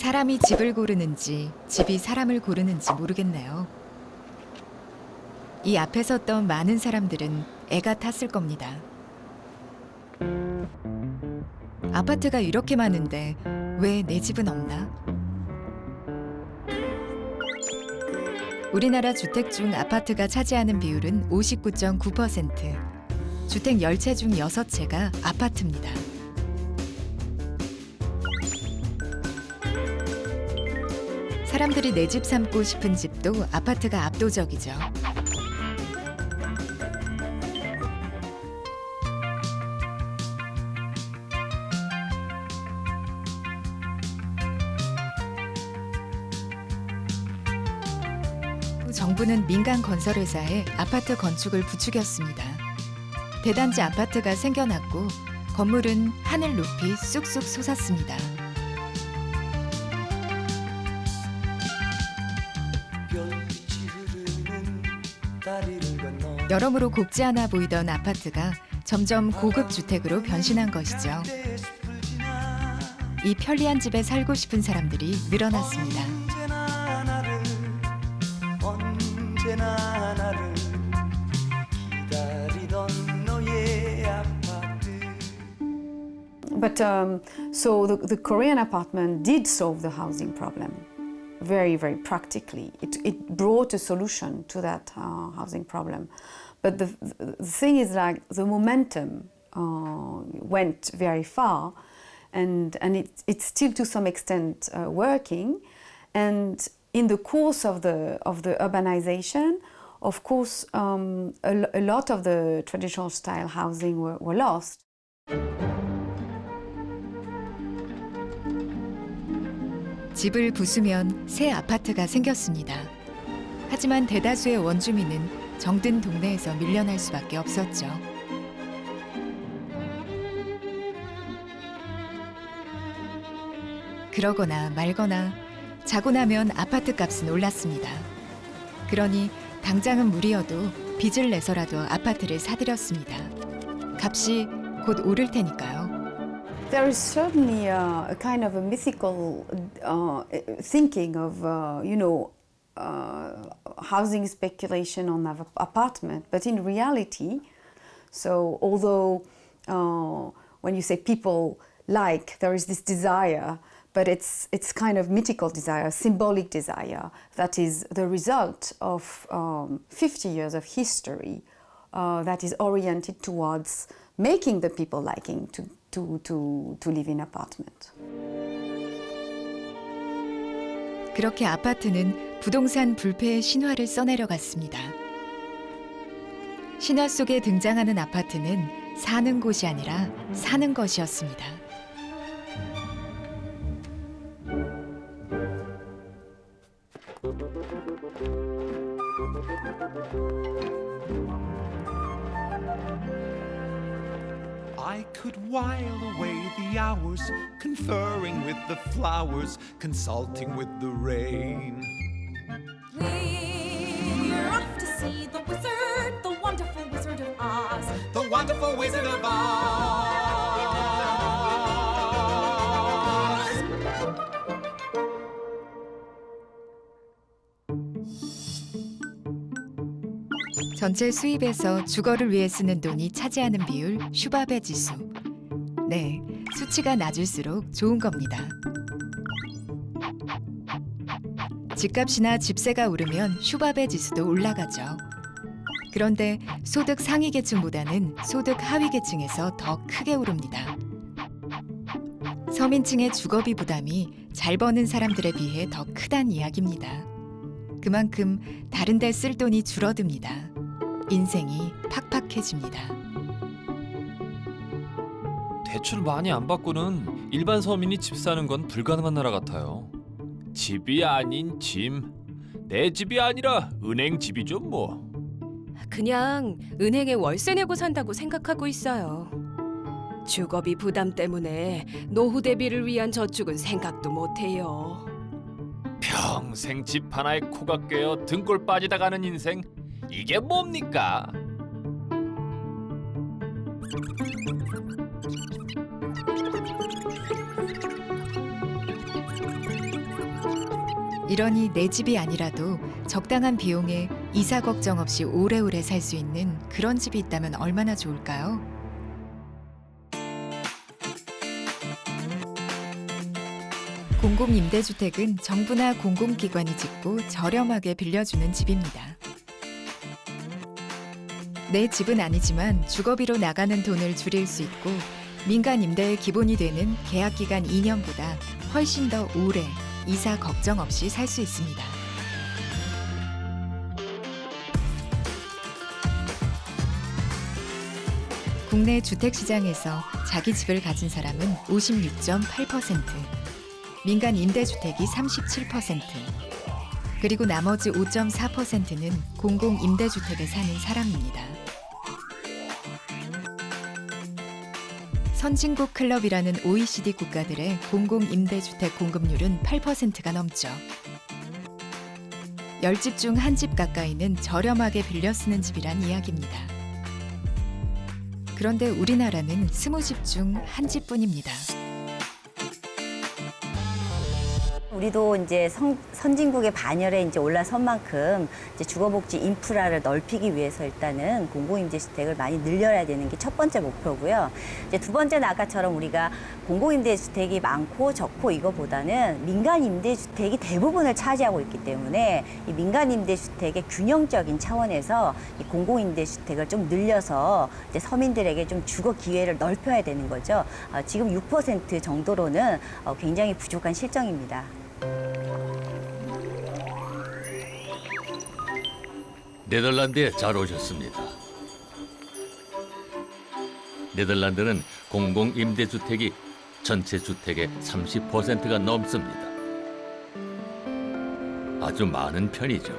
사람이 집을 고르는지 집이 사람을 고르는지 모르겠네요. 이 앞에 섰던 많은 사람들은 애가 탔을 겁니다. 아파트가 이렇게 많은데 왜 내 집은 없나? 우리나라 주택 중 아파트가 차지하는 비율은 59.9%. 주택 10채 중 6채가 아파트입니다. 사람들이 내 집 삼고 싶은 집도 아파트가 압도적이죠. 정부는 민간 건설회사에 아파트 건축을 부추겼습니다. 대단지 아파트가 생겨났고 건물은 하늘 높이 쑥쑥 솟았습니다. 여러모로 곱지 않아 보이던 아파트가 점점 고급 주택으로 변신한 것이죠. 이 편리한 집에 살고 싶은 사람들이 늘어났습니다. But so the Korean apartment did solve the housing problem very, very practically. It brought a solution to that housing problem. But the thing is, like, the momentum went very far, and it's still to some extent working. And in the course of the urbanization, of course, a lot of the traditional style housing were lost. 집을 부수면 새 아파트가 생겼습니다. 하지만 대다수의 원주민은 정든 동네에서 밀려날 수밖에 없었죠. 그러거나 말거나 자고 나면 아파트 값은 올랐습니다. 그러니 당장은 무리여도 빚을 내서라도 아파트를 사들였습니다. 값이 곧 오를 테니까요. There is certainly a kind of a mythical thinking of, housing speculation on an apartment. But in reality, so although when you say people like, there is this desire, but it's kind of mythical desire, symbolic desire, that is the result of 50 years of history that is oriented towards making the people liking to live in apartment. 그렇게 아파트는 부동산 불패의 신화를 써내려갔습니다. 신화 속에 등장하는 아파트는 사는 곳이 아니라 사는 것이었습니다. I could while away the hours, conferring with the flowers, consulting with the rain. We're off to see the wizard, the wonderful Wizard of Oz. The wonderful Wizard of Oz. 전체 수입에서 주거를 위해 쓰는 돈이 차지하는 비율 슈바베 지수. 네, 수치가 낮을수록 좋은 겁니다. 집값이나 집세가 오르면 슈바베 지수도 올라가죠. 그런데 소득 상위 계층보다는 소득 하위 계층에서 더 크게 오릅니다. 서민층의 주거비 부담이 잘 버는 사람들에 비해 더 크단 이야기입니다. 그만큼 다른 데 쓸 돈이 줄어듭니다. 인생이 팍팍해집니다. 대출 많이 안 받고는 일반 서민이 집 사는 건 불가능한 나라 같아요. 집이 아닌 짐. 내 집이 아니라 은행 집이죠 뭐. 그냥 은행에 월세 내고 산다고 생각하고 있어요. 주거비 부담 때문에 노후 대비를 위한 저축은 생각도 못해요. 평생 집 하나에 코가 꿰어 등골 빠지다 가는 인생. 이게 뭡니까? 이러니 내 집이 아니라도 적당한 비용에 이사 걱정 없이 오래오래 살 수 있는 그런 집이 있다면 얼마나 좋을까요? 공공임대주택은 정부나 공공기관이 짓고 저렴하게 빌려주는 집입니다. 내 집은 아니지만 주거비로 나가는 돈을 줄일 수 있고 민간 임대의 기본이 되는 계약기간 2년보다 훨씬 더 오래 이사 걱정 없이 살 수 있습니다. 국내 주택시장에서 자기 집을 가진 사람은 56.8%, 민간 임대주택이 37%, 그리고 나머지 5.4%는 공공임대주택에 사는 사람입니다. 선진국 클럽이라는 OECD 국가들의 공공임대주택 공급률은 8%가 넘죠. 10집 중 1집 가까이는 저렴하게 빌려 쓰는 집이란 이야기입니다. 그런데 우리나라는 20집 중 1집뿐입니다. 우리도 이제 선진국의 반열에 이제 올라선 만큼 이제 주거복지 인프라를 넓히기 위해서 일단은 공공임대주택을 많이 늘려야 되는 게 첫 번째 목표고요. 이제 두 번째는 아까처럼 우리가 공공임대주택이 많고 적고 이거보다는 민간임대주택이 대부분을 차지하고 있기 때문에 이 민간임대주택의 균형적인 차원에서 이 공공임대주택을 좀 늘려서 이제 서민들에게 좀 주거 기회를 넓혀야 되는 거죠. 지금 6% 정도로는 굉장히 부족한 실정입니다. 네덜란드에 잘 오셨습니다. 네덜란드는 공공임대주택이 전체 주택의 30%가 넘습니다. 아주 많은 편이죠.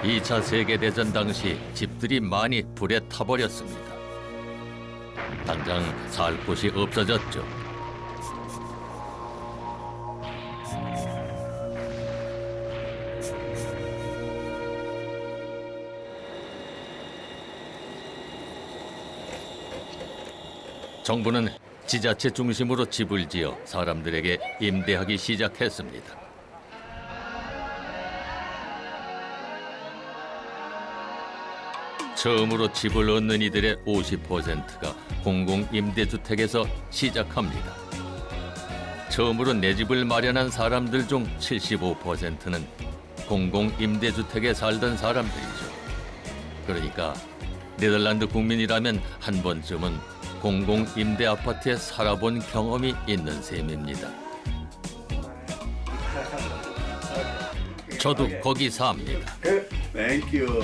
이 차 세계대전 당시 집들이 많이 불에 타버렸습니다. 당장 살 곳이 없어졌죠. 정부는 지자체 중심으로 집을 지어 사람들에게 임대하기 시작했습니다. 처음으로 집을 얻는 이들의 50%가 공공임대주택에서 시작합니다. 처음으로 내 집을 마련한 사람들 중 75%는 공공임대주택에 살던 사람들이죠. 그러니까 네덜란드 국민이라면 한 번쯤은 공공임대 아파트에 살아본 경험이 있는 셈입니다. 저도 거기 삽니다. Thank you.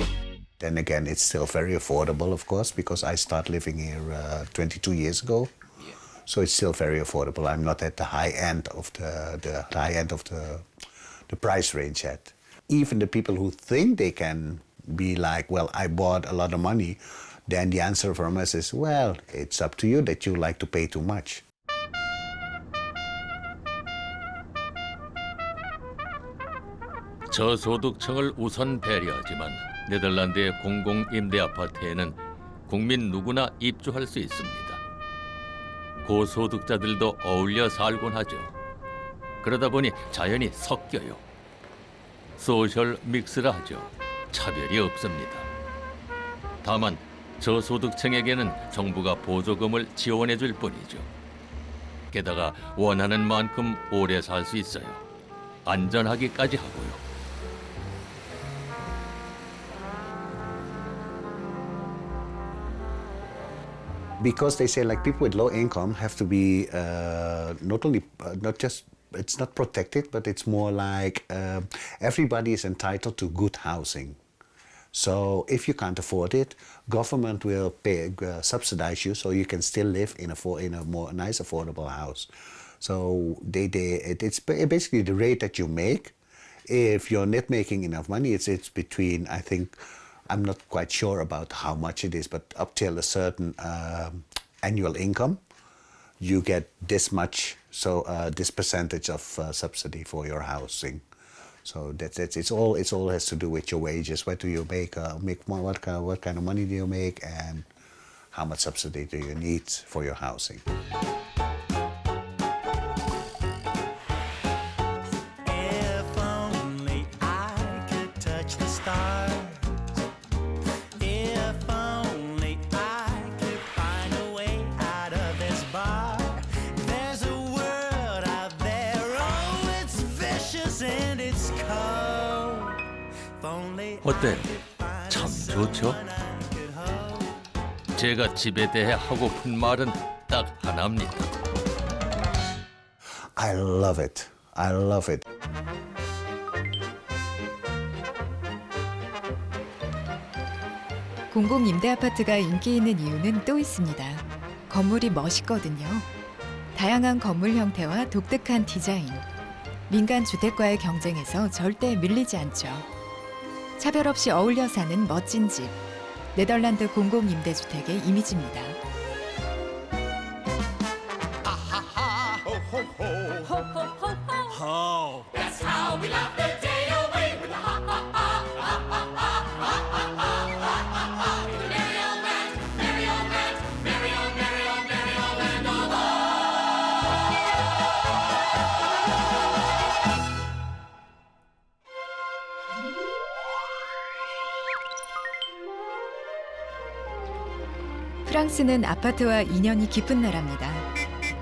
Then again, it's still very affordable, of course, because I started living here 22 years ago. So it's still very affordable. I'm not at the high end of the high end of the price range yet. Even the people who think they can be like, well, I bought a lot of money, then the answer from us is, well, it's up to you that you like to pay too much. 저소득층을 우선 배려하지만 네덜란드의 공공임대 아파트에는 국민 누구나 입주할 수 있습니다. 고소득자들도 어울려 살곤 하죠. 그러다 보니 자연히 섞여요. 소셜 믹스라 하죠. 차별이 없습니다. 다만 저소득층에게는 정부가 보조금을 지원해 줄 뿐이죠. 게다가 원하는 만큼 오래 살 수 있어요. 안전하기까지 하고요. Because they say like people with low income have to be it's not protected, but it's more like everybody is entitled to good housing. So if you can't afford it, government will subsidize you so you can still live in a more nice affordable house. So it's basically the rate that you make. If you're not making enough money, it's between, I think, I'm not quite sure about how much it is, but up till a certain annual income, you get this much, so this percentage of subsidy for your housing. So it all has to do with your wages. What do you make? What kind of money do you make, and how much subsidy do you need for your housing? 어때요? 참 좋죠? 제가 집에 대해 하고픈 말은 딱 하나입니다. I love it. I love it. 공공 임대 아파트가 인기 있는 이유는 또 있습니다. 건물이 멋있거든요. 다양한 건물 형태와 독특한 디자인. 민간 주택과의 경쟁에서 절대 밀리지 않죠. 차별 없이 어울려 사는 멋진 집. 네덜란드 공공 임대주택의 이미지입니다. 프랑스는 아파트와 인연이 깊은 나라입니다.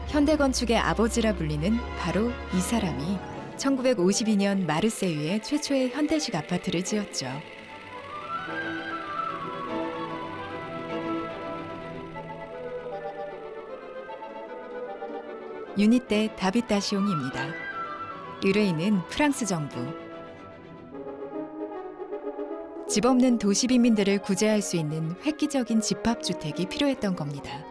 현대 건축의 아버지라 불리는 바로 이 사람이 1952년 마르세유에 최초의 현대식 아파트를 지었죠. 유니떼 다비타시옹입니다. 의뢰인은 프랑스 정부. 집 없는 도시 빈민들을 구제할 수 있는 획기적인 집합주택이 필요했던 겁니다.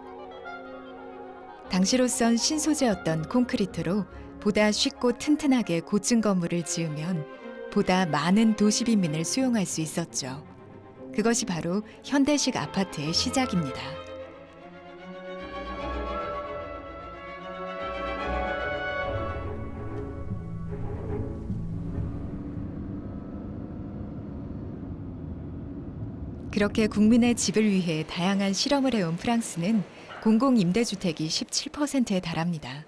당시로선 신소재였던 콘크리트로 보다 쉽고 튼튼하게 고층 건물을 지으면 보다 많은 도시 빈민을 수용할 수 있었죠. 그것이 바로 현대식 아파트의 시작입니다. 그렇게 국민의 집을 위해 다양한 실험을 해온 프랑스는 공공임대주택이 17%에 달합니다.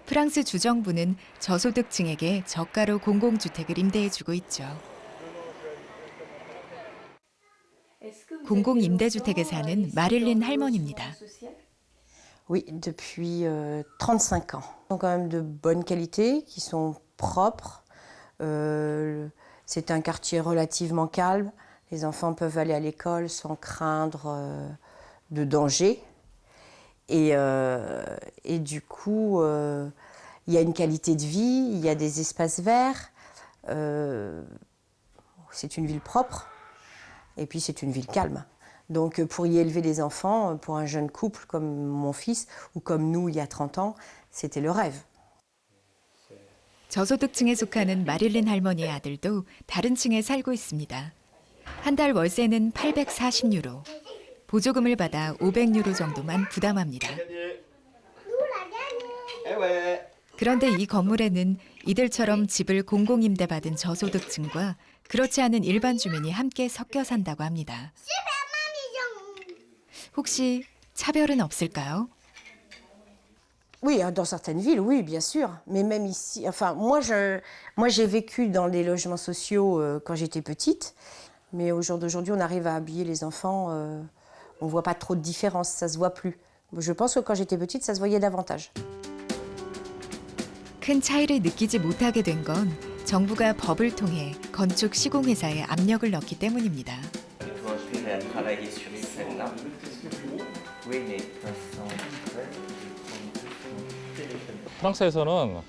프랑스 주정부는 저소득층에게 저가로 공공주택을 임대해주고 있죠. 공공임대주택에 사는 마릴린 할머니입니다. Oui, depuis 35 ans. Ils sont quand même de bonne qualité, qui sont propres. C'est un quartier relativement calme. Les enfants peuvent aller à l'école sans craindre de danger. Et du coup, il y a une qualité de vie, il y a des espaces verts. C'est une ville propre et puis c'est une ville calme. Donc pour y élever des enfants, pour un jeune couple comme mon fils ou comme nous il y a 30 ans, c'était le rêve. 저소득층에 속하는 마릴린 할머니의 아들도 다른 층에 살고 있습니다. 한 달 월세는 840유로. 보조금을 받아 500유로 정도만 부담합니다. 그런데 이 건물에는 이들처럼 집을 공공임대받은 저소득층과 그렇지 않은 일반 주민이 함께 섞여 산다고 합니다. 혹시 차별은 없을까요? Oui, dans certaines villes, oui, bien sûr. Mais même ici, enfin, moi j'ai vécu dans des logements sociaux quand j'étais petite. Mais au jour d'aujourd'hui, on arrive à habiller les enfants. On ne voit pas trop de différence, ça se voit plus. Je pense que quand j'étais petite, ça se voyait davantage. 큰 차이를 느끼지 못하게 된 건 정부가 법을 통해 건축 시공회사에 압력을 넣기 때문입니다. 프랑스에서는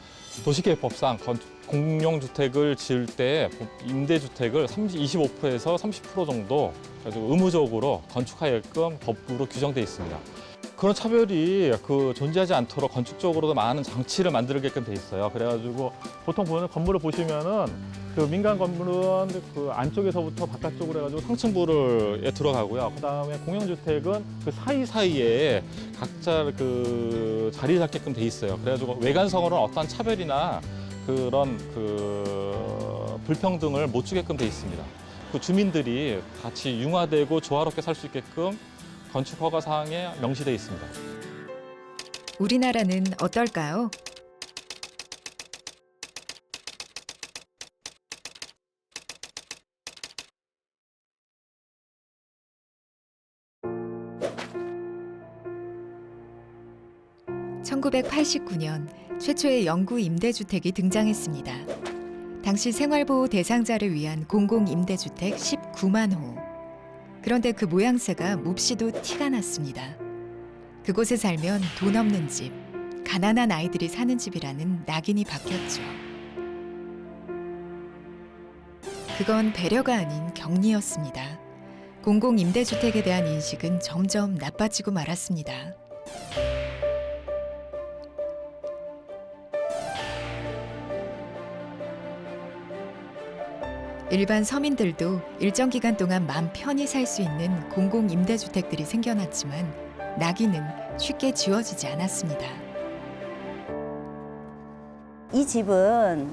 도시계획법상 공용주택을 지을 때 임대주택을 25%에서 30% 정도 의무적으로 건축하게끔 법으로 규정돼 있습니다. 그런 차별이 존재하지 않도록 건축적으로도 많은 장치를 만들게끔 돼 있어요. 그래가지고 보통 보는 건물을 보시면은 민간 건물은 안쪽에서부터 바깥쪽으로 해가지고 상층부에 들어가고요. 그다음에 공용주택은 사이사이에 각자 자리 잡게끔 돼 있어요. 그래가지고 외관성으로는 어떠한 차별이나 그런 불평등을 못 주게끔 돼 있습니다. 주민들이 같이 융화되고 조화롭게 살 수 있게끔 건축 허가 사항에 명시돼 있습니다. 우리나라는 어떨까요? (1989년) 최초의 영구 임대주택이 등장했습니다. 당시 생활보호 대상자를 위한 공공임대주택 19만 호. 그런데 그 모양새가 몹시도 티가 났습니다. 그곳에 살면 돈 없는 집, 가난한 아이들이 사는 집이라는 낙인이 박혔죠. 그건 배려가 아닌 격리였습니다. 공공임대주택에 대한 인식은 점점 나빠지고 말았습니다. 일반 서민들도 일정 기간 동안 맘 편히 살 수 있는 공공임대주택들이 생겨났지만 낙인은 쉽게 지워지지 않았습니다. 이 집은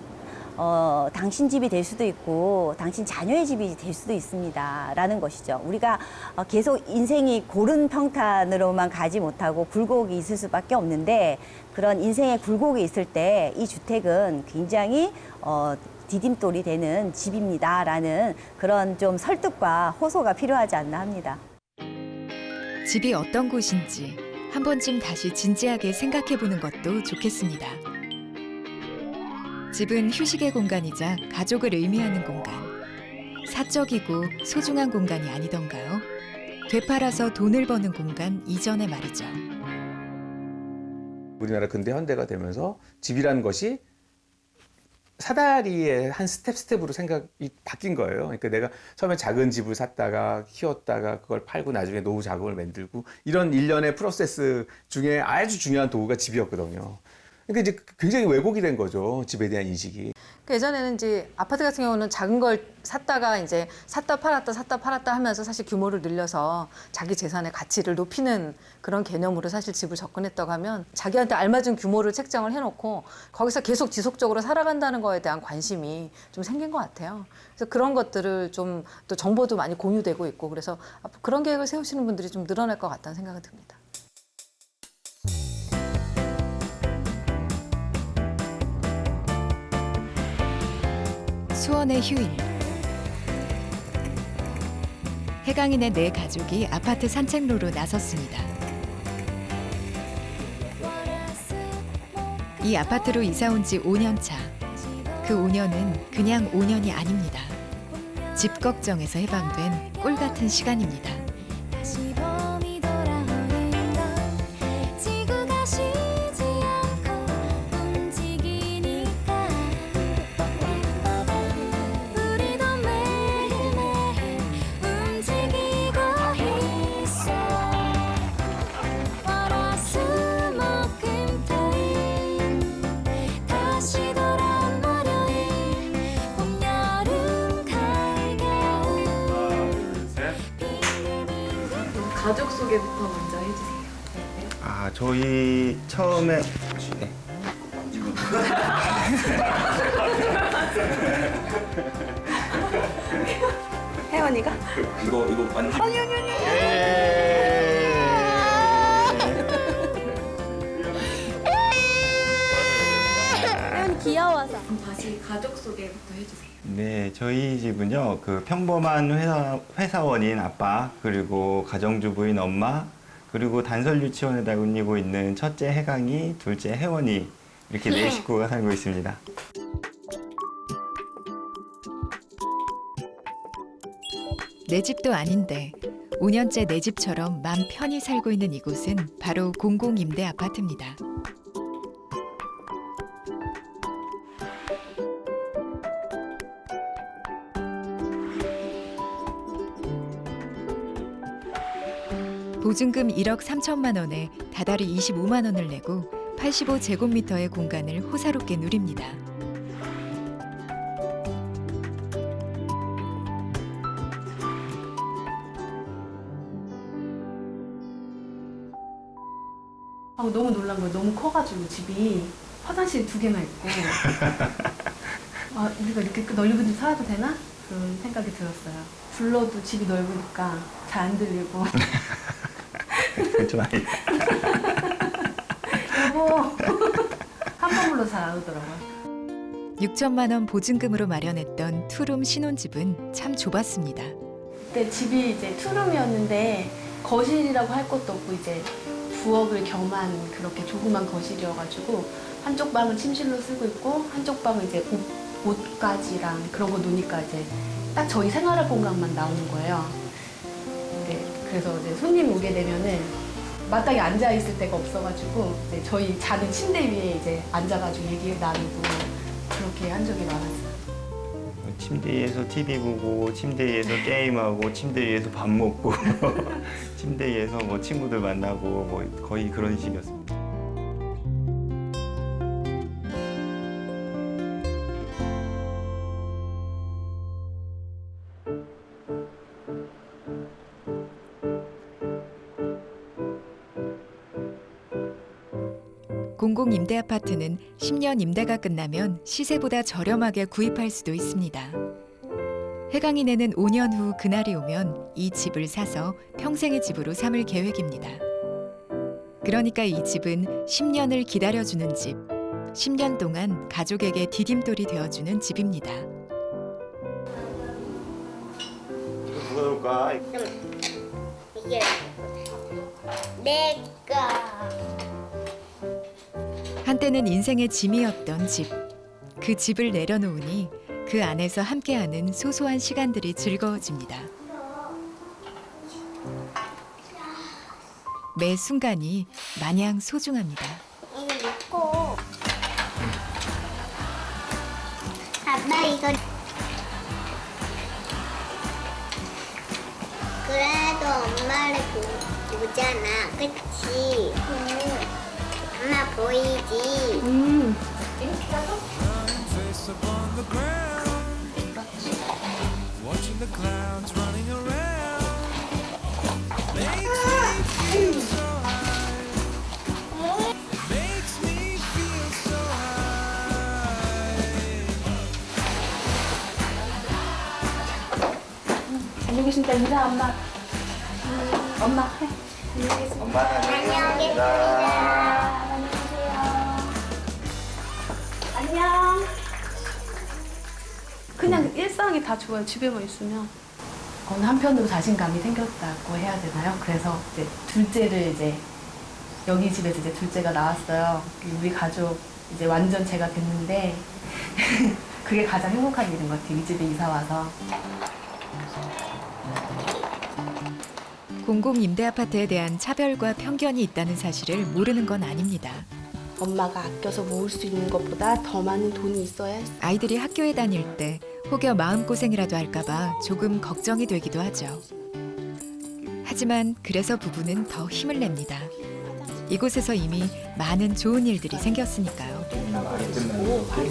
당신 집이 될 수도 있고 당신 자녀의 집이 될 수도 있습니다 라는 것이죠. 우리가 계속 인생이 고른 평탄으로만 가지 못하고 굴곡이 있을 수밖에 없는데 그런 인생의 굴곡이 있을 때 이 주택은 굉장히 디딤돌이 되는 집입니다 라는 그런 좀 설득과 호소가 필요하지 않나 합니다. 집이 어떤 곳인지 한 번쯤 다시 진지하게 생각해보는 것도 좋겠습니다. 집은 휴식의 공간이자 가족을 의미하는 공간. 사적이고 소중한 공간이 아니던가요? 되팔아서 돈을 버는 공간 이전의 말이죠. 우리나라 근대 현대가 되면서 집이라는 것이 사다리의 한 스텝으로 생각이 바뀐 거예요. 그러니까 내가 처음에 작은 집을 샀다가 키웠다가 그걸 팔고 나중에 노후 자금을 만들고 이런 일련의 프로세스 중에 아주 중요한 도구가 집이었거든요. 그러니까 이제 굉장히 왜곡이 된 거죠. 집에 대한 인식이. 예전에는 이제 아파트 같은 경우는 작은 걸 샀다가 이제 샀다 팔았다 하면서 사실 규모를 늘려서 자기 재산의 가치를 높이는 그런 개념으로 사실 집을 접근했다고 하면 자기한테 알맞은 규모를 책정을 해놓고 거기서 계속 지속적으로 살아간다는 거에 대한 관심이 좀 생긴 것 같아요. 그래서 그런 것들을 좀 또 정보도 많이 공유되고 있고 그래서 그런 계획을 세우시는 분들이 좀 늘어날 것 같다는 생각이 듭니다. 수원의 휴일. 해강인의 네 가족이 아파트 산책로로 나섰습니다. 이 아파트로 이사 온 지 5년 차. 그 5년은 그냥 5년이 아닙니다. 집 걱정에서 해방된 꿀 같은 시간입니다. 가족 소개부터 먼저 해주세요. 아, 저희 처음에 네. 혜원이가? 이거 만지. 아니. 혜원이 귀여워서. 그럼 다시 가족 소개부터 해주세요. 네, 저희 집은요, 그 평범한 회사원인 아빠, 그리고 가정주부인 엄마, 그리고 단설 유치원에 다니고 있는 첫째 혜강이, 둘째 혜원이 이렇게 네 식구가 살고 있습니다. 내 집도 아닌데 5년째 내 집처럼 맘 편히 살고 있는 이곳은 바로 공공임대 아파트입니다. 보증금 1억 3천만 원에 다달이 25만 원을 내고 85제곱미터의 공간을 호사롭게 누립니다. 너무 놀란 거예요. 너무 커가지고 집이 화장실 2개나 있고 우리가 이렇게 넓은 집 살아도 되나? 그런 생각이 들었어요. 불러도 집이 넓으니까 잘 안 들리고 좀 아니. 여보 한 번 불러서 잘 안 오더라고요. 6천만 원 보증금으로 마련했던 투룸 신혼집은 참 좁았습니다. 그때 집이 이제 투룸이었는데 거실이라고 할 것도 없고 이제 부엌을 겸한 그렇게 조그만 거실이어가지고 한쪽 방은 침실로 쓰고 있고 한쪽 방은 이제 옷가지랑 그런 거 놓으니까 이제 딱 저희 생활할 공간만 나오는 거예요. 네, 그래서 이제 손님 오게 되면은 마땅히 앉아 있을 데가 없어가지고 이제 저희 자는 침대 위에 이제 앉아가지고 얘기 나누고 그렇게 한 적이 많았어요. 침대 위에서 TV 보고, 침대 위에서 게임하고, 침대 위에서 밥 먹고, 침대 위에서 뭐 친구들 만나고 뭐 거의 그런 식이었습니다. 공공 임대 아파트는 10년 임대가 끝나면 시세보다 저렴하게 구입할 수도 있습니다. 해강이 내는 5년 후 그날이 오면 이 집을 사서 평생의 집으로 삼을 계획입니다. 그러니까 이 집은 10년을 기다려주는 집, 10년 동안 가족에게 디딤돌이 되어주는 집입니다. 누가 놓을까? 이게 내가. 한때는 인생의 짐이었던 집. 그 집을 내려놓으니 그 안에서 함께하는 소소한 시간들이 즐거워집니다. 매 순간이 마냥 소중합니다. 이거 놓고. 아빠 이거. 그래도 엄마를 보잖아, 그치? 엄마 보이지? 이렇게 가서? Face upon the ground, watching the clouds running around, makes me feel so high. It makes me feel so high. 안녕히 계십니까? 인사 엄마. 엄마 해. 안녕히 계십니까? 엄마 안녕히 계십니다. 안녕히 계세요. 안녕. 그냥 일상이 다 좋아요. 집에만 있으면. 어느 한편으로 자신감이 생겼다고 해야 되나요? 그래서 이제 둘째를 이제 여기 집에서 이제 둘째가 나왔어요. 우리 가족 이제 완전체가 됐는데 그게 가장 행복한 일인 것 같아요. 이 집에 이사 와서. 공공 임대 아파트에 대한 차별과 편견이 있다는 사실을 모르는 건 아닙니다. 엄마가 아껴서 모을 수 있는 것보다 더 많은 돈이 있어야 아이들이 학교에 다닐 때 혹여 마음고생이라도 할까봐 조금 걱정이 되기도 하죠. 하지만 그래서 부부는 더 힘을 냅니다. 이곳에서 이미 많은 좋은 일들이 생겼으니까요.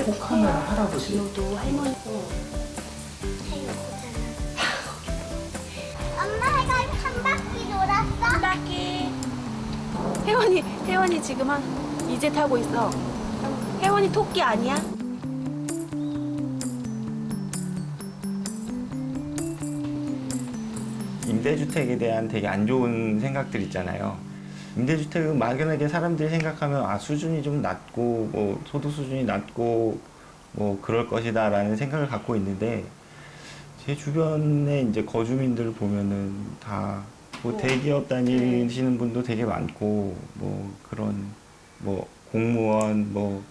혹하면 할아버지. 너도 할머니. 엄마 해가 한 바퀴 돌았어? 한 바퀴. 혜원이 지금 이제 타고 있어. 혜원이 토끼 아니야? 임대주택에 대한 되게 안 좋은 생각들 있잖아요. 임대주택은 막연하게 사람들이 생각하면 수준이 좀 낮고 뭐 소득 수준이 낮고 뭐 그럴 것이다라는 생각을 갖고 있는데 제 주변에 이제 거주민들 보면은 다 뭐 대기업 다니시는 분도 되게 많고 뭐 그런 뭐 공무원 뭐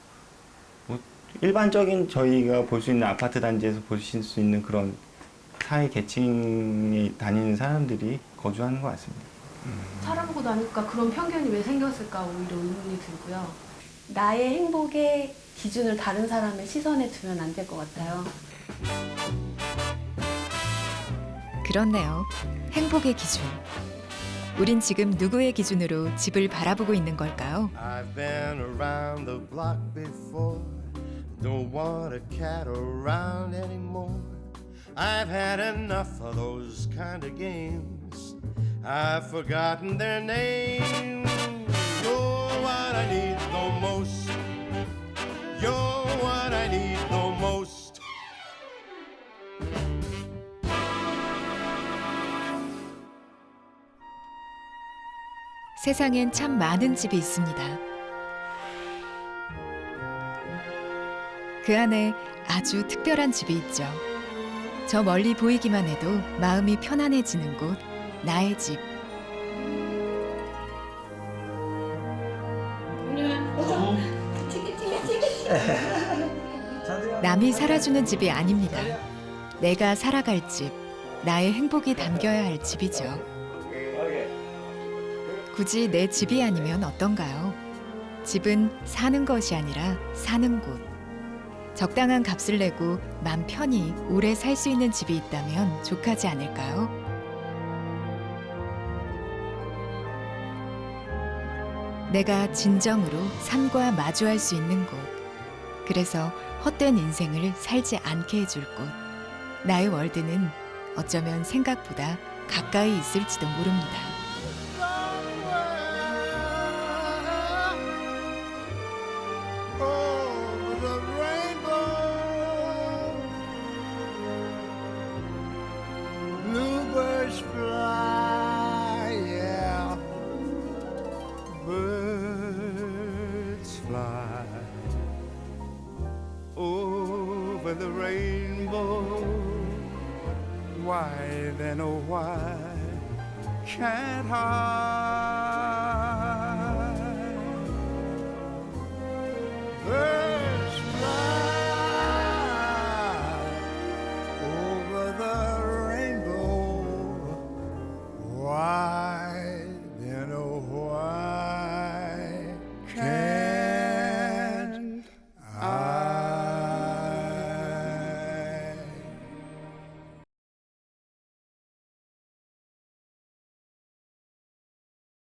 일반적인 저희가 볼 수 있는 아파트 단지에서 보실 수 있는 그런 사회 계층에 다니는 사람들이 거주하는 것 같습니다. 살아보고 나니까 그런 편견이 왜 생겼을까 오히려 의문이 들고요. 나의 행복의 기준을 다른 사람의 시선에 두면 안 될 것 같아요. 그렇네요. 행복의 기준. 우린 지금 누구의 기준으로 집을 바라보고 있는 걸까요? I've been around the block before. Don't want a cat around anymore. I've had enough of those kind of games. I've forgotten their names. You're what I need the most. You're what I need the most. 세상엔 참 많은 집이 있습니다. 그 안에 아주 특별한 집이 있죠. 저 멀리 보이기만 해도 마음이 편안해지는 곳, 나의 집. 튀기. 자두야. 남이 살아주는 집이 아닙니다. 내가 살아갈 집, 나의 행복이 담겨야 할 집이죠. 굳이 내 집이 아니면 어떤가요? 집은 사는 것이 아니라 사는 곳. 적당한 값을 내고 맘 편히 오래 살 수 있는 집이 있다면 족하지 않을까요? 내가 진정으로 삶과 마주할 수 있는 곳. 그래서 헛된 인생을 살지 않게 해줄 곳. 나의 월드는 어쩌면 생각보다 가까이 있을지도 모릅니다. Over the rainbow, bluebirds fly, yeah, birds fly over the rainbow. Why then, oh why can't I?